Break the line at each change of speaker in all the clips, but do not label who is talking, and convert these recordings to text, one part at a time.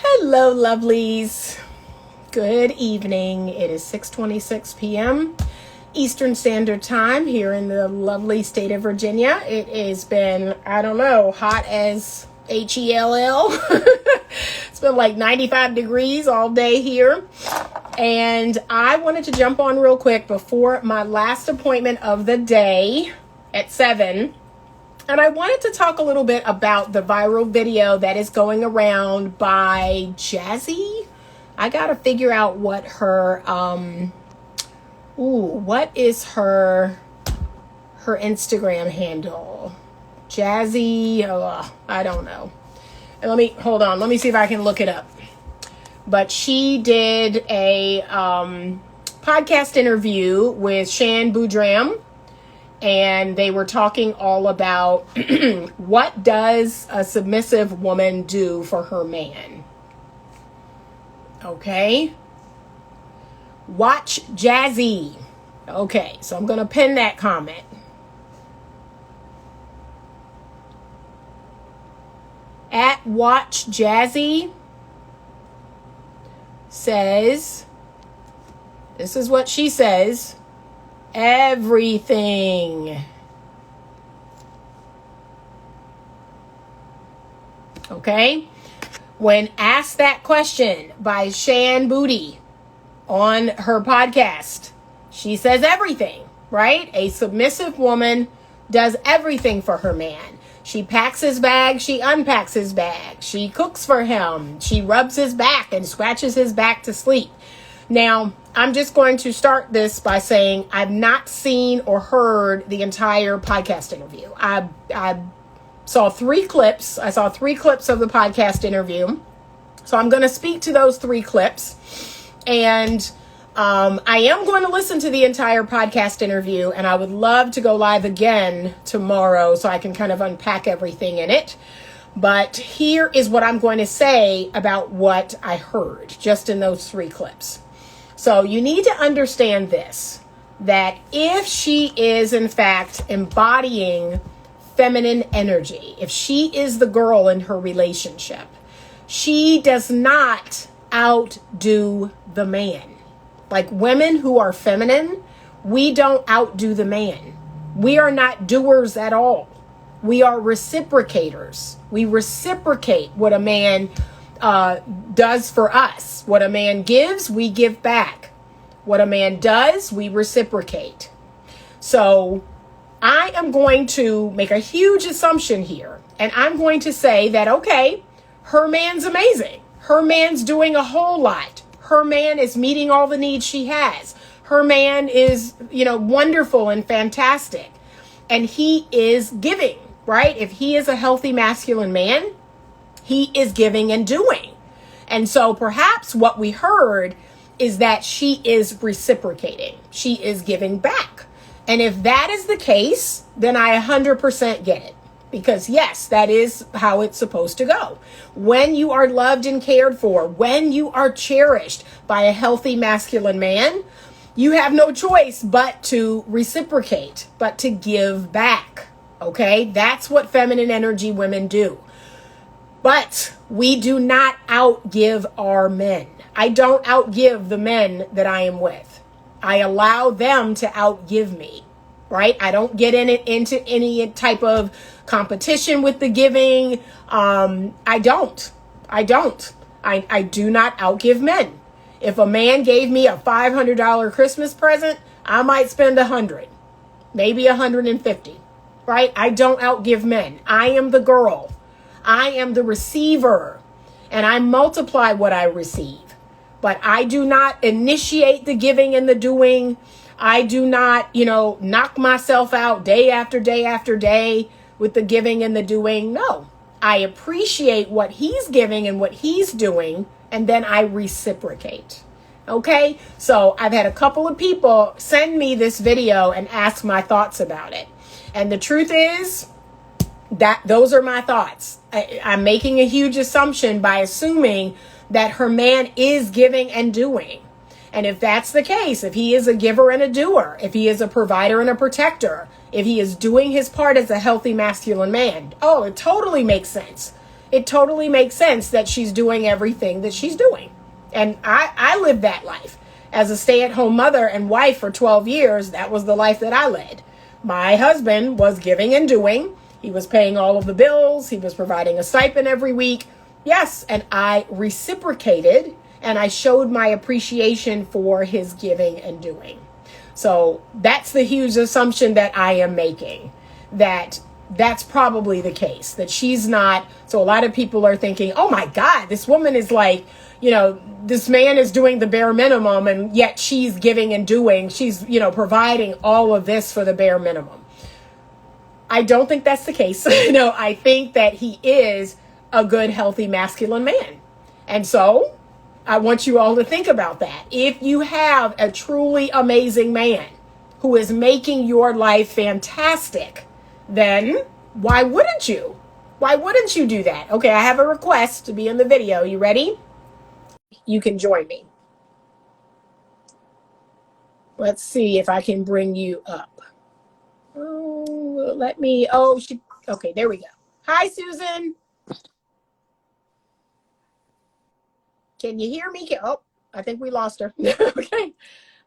Hello, lovelies. Good evening. It is 6:26 p.m. Eastern Standard Time here in the lovely state of Virginia. It has been, hot as HELL. It's been like 95 degrees all day here. And I wanted to jump on real quick before my last appointment of the day at 7. And I wanted to talk a little bit about the viral video that is going around by Jazzy. I got to figure out what her, what is her Instagram handle? Jazzy, I don't know. And let me see if I can look it up. But she did a podcast interview with Shan Boudram. And they were talking all about what does a submissive woman do for her man? Okay. Watch Jazzy. Okay, so I'm going to pin that comment. At Watch Jazzy says, this is what she says. Everything. Okay? When asked that question by Shan Booty on her podcast, she says everything, right? A submissive woman does everything for her man. She packs his bag, she unpacks his bag. She cooks for him. She rubs his back and scratches his back to sleep. Now, I'm just going to start this by saying I've not seen or heard the entire podcast interview. I saw 3 clips. I saw 3 clips of the podcast interview. So I'm going to speak to those 3 clips. And I am going to listen to the entire podcast interview. And I would love to go live again tomorrow so I can kind of unpack everything in it. But here is what I'm going to say about what I heard just in those 3 clips. So you need to understand this, that if she is in fact embodying feminine energy, if she is the girl in her relationship, she does not outdo the man. Like women who are feminine, we don't outdo the man. We are not doers at all. We are reciprocators. We reciprocate what a man does for us. What a man gives, we give back. What a man does, we reciprocate. So I am going to make a huge assumption here. And I'm going to say that, okay, her man's amazing. Her man's doing a whole lot. Her man is meeting all the needs she has. Her man is, wonderful and fantastic. And he is giving, right? If he is a healthy masculine man, he is giving and doing. And so perhaps what we heard is that she is reciprocating. She is giving back. And if that is the case, then I 100% get it. Because yes, that is how it's supposed to go. When you are loved and cared for, when you are cherished by a healthy masculine man, you have no choice but to reciprocate, but to give back. Okay? That's what feminine energy women do. But we do not outgive our men. I don't outgive the men that I am with. I allow them to outgive me, right? I don't get into any type of competition with the giving. I don't. I do not outgive men. If a man gave me a $500 Christmas present, I might spend $100, maybe $150, right? I don't outgive men. I am the girl. I am the receiver, and I multiply what I receive. But I do not initiate the giving and the doing. I do not, knock myself out day after day after day with the giving and the doing. No, I appreciate what he's giving and what he's doing, and then I reciprocate. Okay, so I've had a couple of people send me this video and ask my thoughts about it. And the truth is, that those are my thoughts. I'm making a huge assumption by assuming that her man is giving and doing. And if that's the case, if he is a giver and a doer, if he is a provider and a protector, if he is doing his part as a healthy masculine man, it totally makes sense. it totally makes sense that she's doing everything that she's doing. And I lived that life. As a stay-at-home mother and wife for 12 years, that was the life that I led. My husband was giving and doing. He was paying all of the bills. He was providing a stipend every week. Yes, and I reciprocated, and I showed my appreciation for his giving and doing. So that's the huge assumption that I am making, that that's probably the case, that she's not. So a lot of people are thinking, oh my God, this woman is like, this man is doing the bare minimum, and yet she's giving and doing. She's, providing all of this for the bare minimum. I don't think that's the case. I think that he is a good, healthy, masculine man. And so I want you all to think about that. If you have a truly amazing man who is making your life fantastic, then why wouldn't you? Why wouldn't you do that? Okay, I have a request to be in the video. You ready? You can join me. Let's see if I can bring you up. Okay, there we go. Hi, Susan. Can you hear me? I think we lost her. Okay.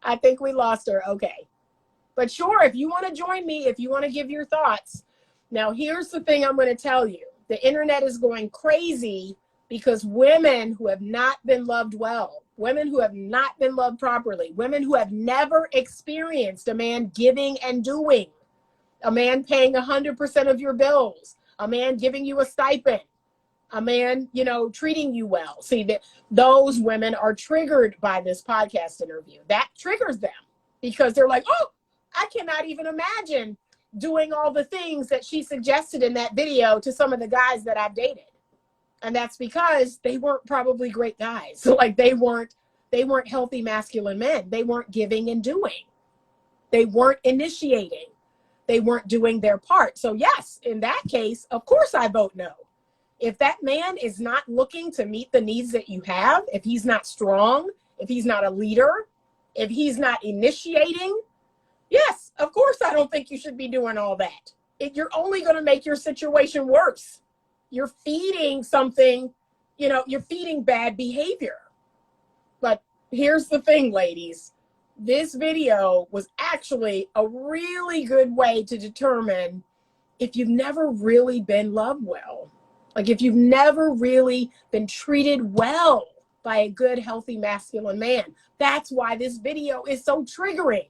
I think we lost her. Okay. But sure, if you want to join me, if you want to give your thoughts. Now, here's the thing I'm going to tell you. The internet is going crazy because women who have not been loved well, women who have not been loved properly, women who have never experienced a man giving and doing, a man paying 100% of your bills, a man giving you a stipend, a man, treating you well. See, that those women are triggered by this podcast interview. That triggers them because they're like, oh, I cannot even imagine doing all the things that she suggested in that video to some of the guys that I've dated. And that's because they weren't probably great guys. So like they weren't healthy masculine men. They weren't giving and doing. They weren't initiating. They weren't doing their part. So yes, in that case, of course I vote no. If that man is not looking to meet the needs that you have, if he's not strong, if he's not a leader, if he's not initiating, yes, of course I don't think you should be doing all that. You're only going to make your situation worse. You're feeding something, you're feeding bad behavior. But here's the thing, ladies. This video was actually a really good way to determine if you've never really been loved well. Like if you've never really been treated well by a good, healthy, masculine man. That's why this video is so triggering.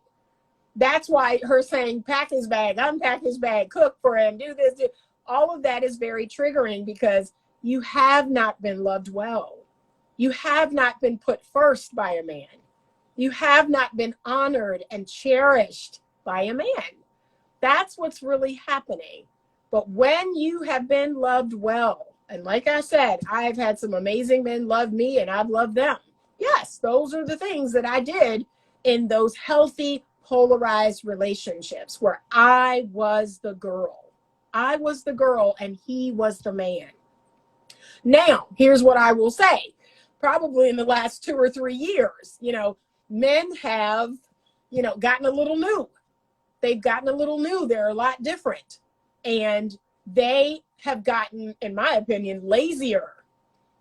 That's why her saying, pack his bag, unpack his bag, cook for him, do this. All of that is very triggering because you have not been loved well. You have not been put first by a man. You have not been honored and cherished by a man. That's what's really happening. But when you have been loved well, and like I said, I've had some amazing men love me and I've loved them. Yes, those are the things that I did in those healthy, polarized relationships where I was the girl. I was the girl and he was the man. Now, here's what I will say. Probably in the last 2 or 3 years, men have, gotten a little new. They've gotten a little new. They're a lot different. And they have gotten, in my opinion, lazier.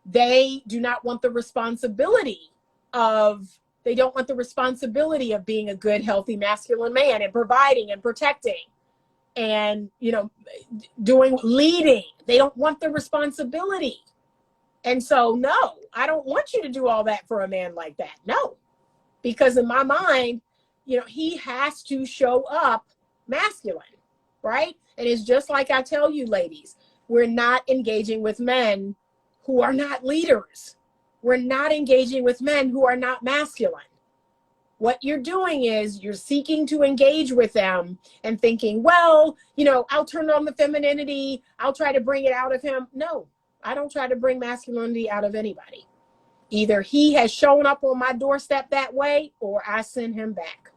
They do not want the responsibility of being a good, healthy, masculine man and providing and protecting and, leading. They don't want the responsibility. And so, no, I don't want you to do all that for a man like that. No, because in my mind, he has to show up masculine, right? And it's just like I tell you, ladies, we're not engaging with men who are not leaders. We're not engaging with men who are not masculine. What you're doing is you're seeking to engage with them and thinking, well, I'll turn on the femininity. I'll try to bring it out of him. No, I don't try to bring masculinity out of anybody. Either he has shown up on my doorstep that way or I send him back.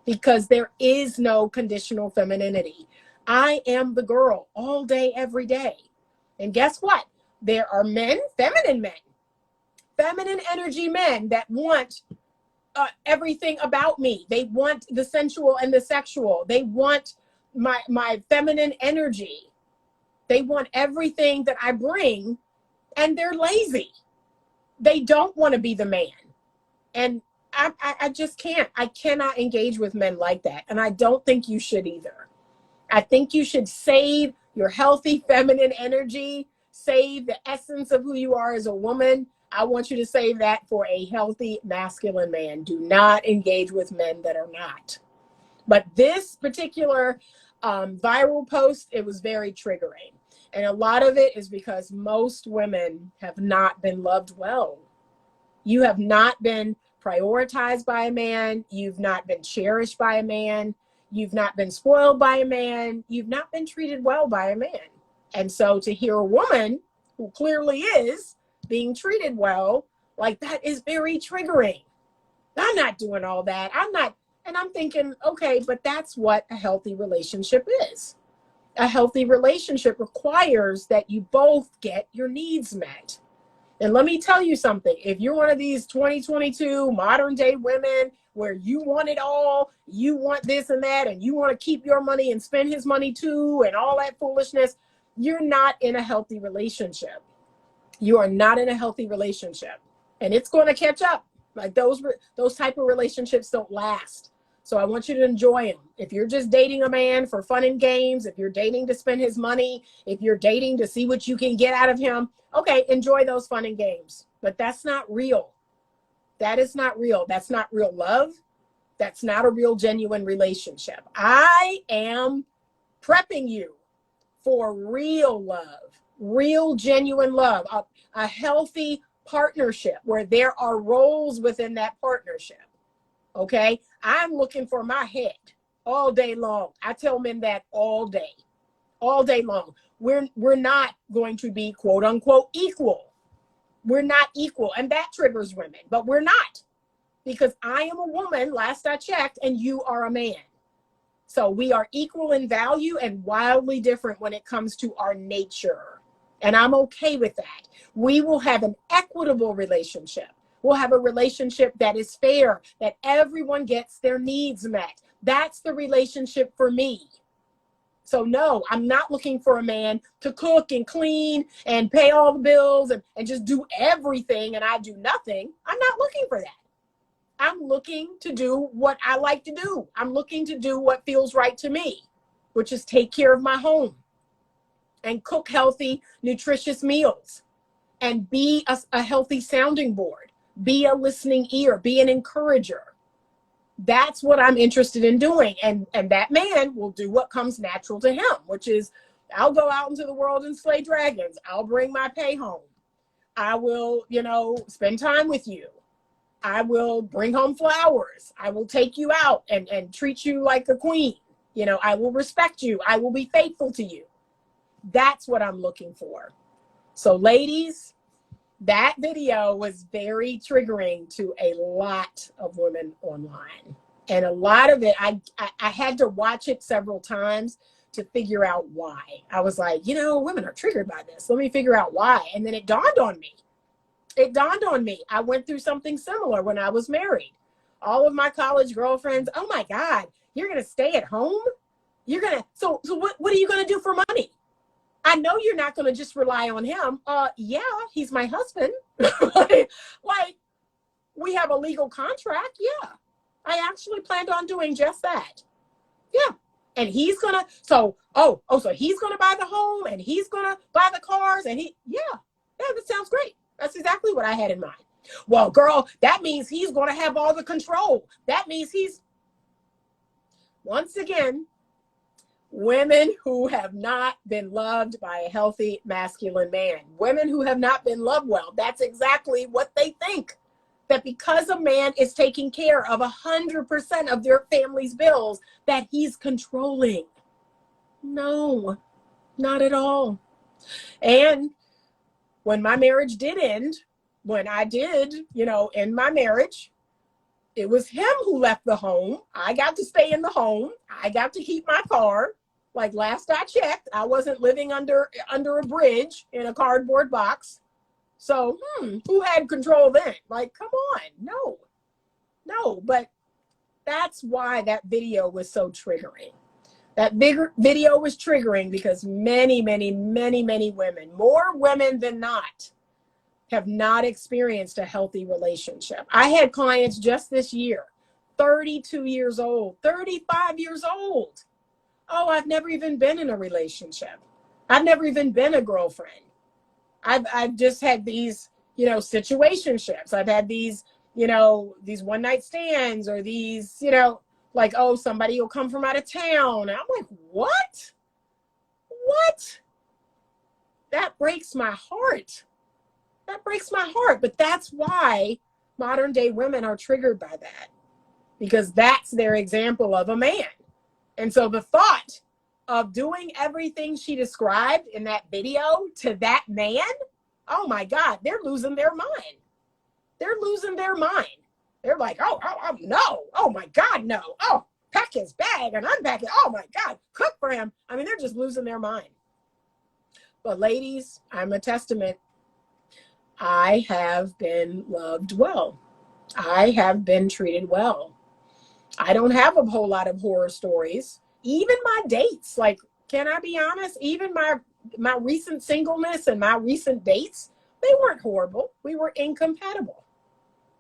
Because there is no conditional femininity. I am the girl all day, every day. And guess what? There are men, feminine energy men that want everything about me. They want the sensual and the sexual. They want my feminine energy. They want everything that I bring, and they're lazy. They don't want to be the man. And I just can't. I cannot engage with men like that. And I don't think you should either. I think you should save your healthy feminine energy, save the essence of who you are as a woman. I want you to save that for a healthy masculine man. Do not engage with men that are not. But this particular viral post, it was very triggering. And a lot of it is because most women have not been loved well. You have not been prioritized by a man. You've not been cherished by a man. You've not been spoiled by a man. You've not been treated well by a man. And so to hear a woman who clearly is being treated well, like that is very triggering. I'm not doing all that. I'm not. And I'm thinking, okay, but that's what a healthy relationship is. A healthy relationship requires that you both get your needs met. And let me tell you something. If you're one of these 2022 modern day women where you want it all, you want this and that, and you want to keep your money and spend his money too, and all that foolishness, you're not in a healthy relationship. You are not in a healthy relationship. And it's going to catch up. Like those type of relationships don't last. So I want you to enjoy them. If you're just dating a man for fun and games, if you're dating to spend his money, if you're dating to see what you can get out of him, okay, enjoy those fun and games. But that's not real. That is not real. That's not real love. That's not a real genuine relationship. I am prepping you for real love, real genuine love, a healthy partnership where there are roles within that partnership. Okay, I'm looking for my head all day long. I tell men that all day long. We're not going to be quote unquote equal. We're not equal, and that triggers women, but we're not, because I am a woman, last I checked, and you are a man. So we are equal in value and wildly different when it comes to our nature. And I'm okay with that. We will have an equitable relationship. We'll have a relationship that is fair, that everyone gets their needs met. That's the relationship for me. So no, I'm not looking for a man to cook and clean and pay all the bills and just do everything and I do nothing. I'm not looking for that. I'm looking to do what I like to do. I'm looking to do what feels right to me, which is take care of my home and cook healthy, nutritious meals and be a healthy sounding board. Be a listening ear, be an encourager. That's what I'm interested in doing. And that man will do what comes natural to him, which is I'll go out into the world and slay dragons. I'll bring my pay home. I will, spend time with you. I will bring home flowers. I will take you out and treat you like a queen. I will respect you. I will be faithful to you. That's what I'm looking for. So ladies, that video was very triggering to a lot of women online. And a lot of it, I had to watch it several times to figure out why. I was like, women are triggered by this. Let me figure out why. And then it dawned on me. I went through something similar when I was married. All of my college girlfriends, oh my God, you're going to stay at home? So what are you going to do for money? I know you're not going to just rely on him. Yeah, he's my husband. like, we have a legal contract. Yeah. I actually planned on doing just that. Yeah. And he's going to, so he's going to buy the home and he's going to buy the cars and yeah, that sounds great. That's exactly what I had in mind. Well, girl, that means he's going to have all the control. That means once again, women who have not been loved by a healthy masculine man, women who have not been loved well, that's exactly what they think. That because a man is taking care of 100% of their family's bills, that he's controlling. No, not at all. And when my marriage did end, when I did, end my marriage, it was him who left the home. I got to stay in the home. I got to keep my car. Like last I checked, I wasn't living under a bridge in a cardboard box. So, who had control then? Like, come on. No, but that's why that video was so triggering. That bigger video was triggering because many, many, many, many women, more women than not, have not experienced a healthy relationship. I had clients just this year, 32 years old, 35 years old. Oh, I've never even been in a relationship. I've never even been a girlfriend. I've just had these, situationships. I've had these, these one night stands, or these, like, oh, somebody will come from out of town. And I'm like, what? What? That breaks my heart. That breaks my heart. But that's why modern day women are triggered by that, because that's their example of a man. And so the thought of doing everything she described in that video to that man, oh my God, they're losing their mind. They're losing their mind. They're like, oh, no. Oh my God, no. Oh, pack his bag and unpack it. Oh my God, cook for him. I mean, they're just losing their mind. But ladies, I'm a testament. I have been loved well. I have been treated well. I don't have a whole lot of horror stories. Even my dates, like, can I be honest? Even my recent singleness and my recent dates, they weren't horrible. We were incompatible.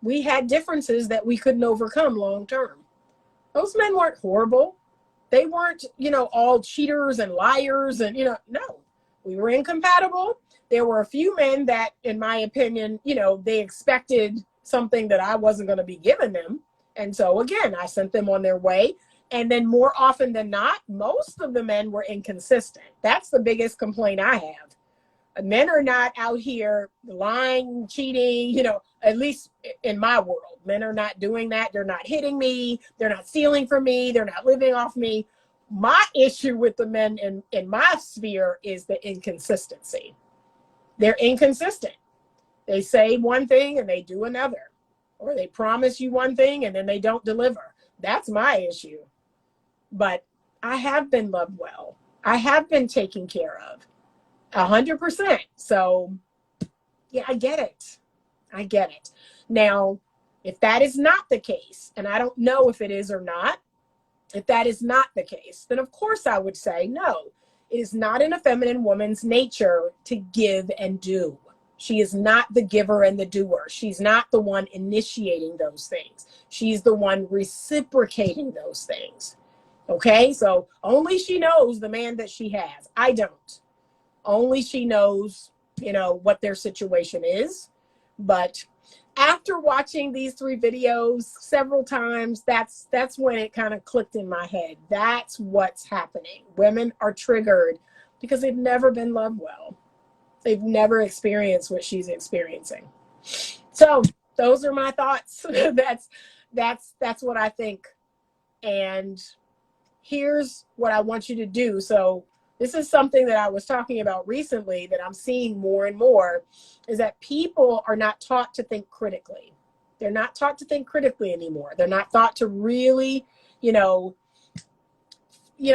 We had differences that we couldn't overcome long term. Those men weren't horrible. They weren't, all cheaters and liars and, no. We were incompatible. There were a few men that, in my opinion, they expected something that I wasn't going to be giving them. And so, again, I sent them on their way. And then more often than not, most of the men were inconsistent. That's the biggest complaint I have. Men are not out here lying, cheating, at least in my world. Men are not doing that. They're not hitting me. They're not stealing from me. They're not living off me. My issue with the men in my sphere is the inconsistency. They're inconsistent. They say one thing and they do another. Or they promise you one thing and then they don't deliver. That's my issue. But I have been loved well. I have been taken care of 100%. So yeah, I get it. I get it. Now, if that is not the case, and I don't know if it is or not, if that is not the case, then of course I would say no. It is not in a feminine woman's nature to give and do. She is not the giver and the doer. She's not the one initiating those things. She's the one reciprocating those things. Okay, so only she knows the man that she has. I don't. Only she knows, what their situation is. But after watching these 3 videos several times, that's when it kind of clicked in my head. That's what's happening. Women are triggered because they've never been loved well. They've never experienced what she's experiencing. So those are my thoughts. That's what I think. And here's what I want you to do. So this is something that I was talking about recently that I'm seeing more and more, is that people are not taught to think critically. They're not taught to think critically anymore. They're not taught to really,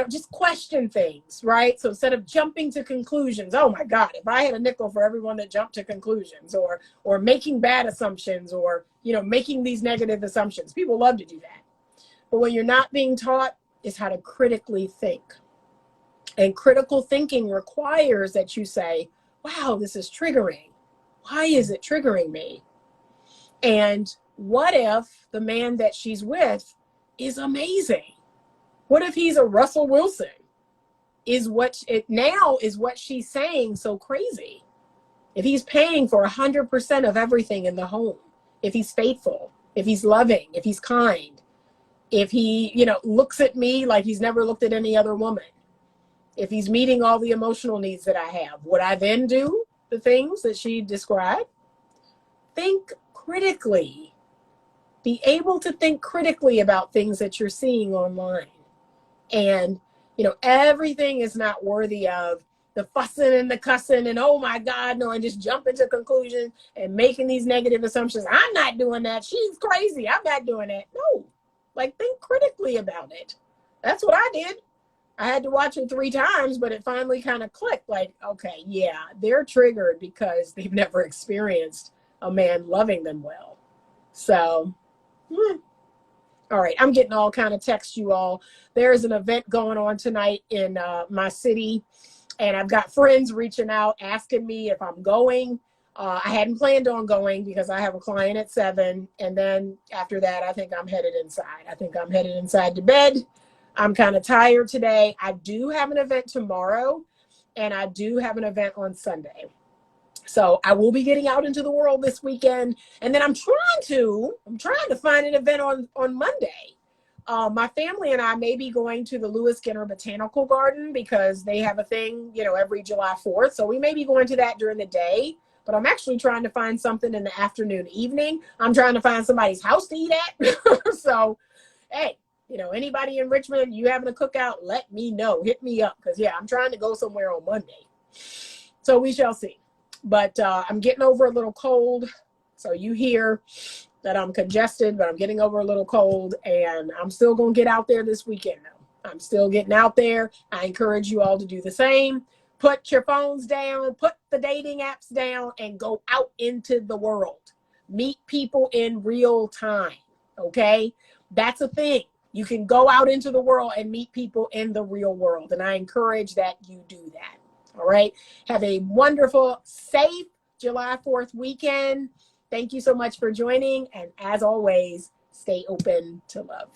just question things, right? So instead of jumping to conclusions, oh my God, if I had a nickel for everyone that jumped to conclusions, or making bad assumptions, or, making these negative assumptions, people love to do that. But what you're not being taught is how to critically think. And critical thinking requires that you say, wow, this is triggering. Why is it triggering me? And what if the man that she's with is amazing? What if he's a Russell Wilson? Is what she's saying so crazy? If he's paying for 100% of everything in the home, if he's faithful, if he's loving, if he's kind, if he, looks at me like he's never looked at any other woman, if he's meeting all the emotional needs that I have, would I then do the things that she described? Think critically. Be able to think critically about things that you're seeing online. And, everything is not worthy of the fussing and the cussing and, oh my God, no, and just jumping to conclusions and making these negative assumptions. I'm not doing that. She's crazy. I'm not doing that. No, think critically about it. That's what I did. I had to watch it 3 times, but it finally kind of clicked. Okay, yeah, they're triggered because they've never experienced a man loving them well. So All right, I'm getting all kind of text you all. There's an event going on tonight in my city, and I've got friends reaching out asking me if I'm going. I hadn't planned on going because I have a client at 7, and then after that, I think I'm headed inside. I think I'm headed inside to bed. I'm kind of tired today. I do have an event tomorrow, and I do have an event on Sunday. So I will be getting out into the world this weekend, and then I'm trying to find an event on Monday. My family and I may be going to the Lewis Skinner Botanical Garden because they have a thing, every July 4th. So we may be going to that during the day, but I'm actually trying to find something in the afternoon, evening. I'm trying to find somebody's house to eat at. So, hey, anybody in Richmond, you having a cookout, let me know. Hit me up because, I'm trying to go somewhere on Monday. So we shall see. But I'm getting over a little cold. So you hear that I'm congested, but I'm getting over a little cold, and I'm still going to get out there this weekend now. I'm still getting out there. I encourage you all to do the same. Put your phones down, put the dating apps down, and go out into the world. Meet people in real time, okay? That's a thing. You can go out into the world and meet people in the real world, and I encourage that you do that. All right. Have a wonderful, safe July 4th weekend. Thank you so much for joining. And as always, stay open to love.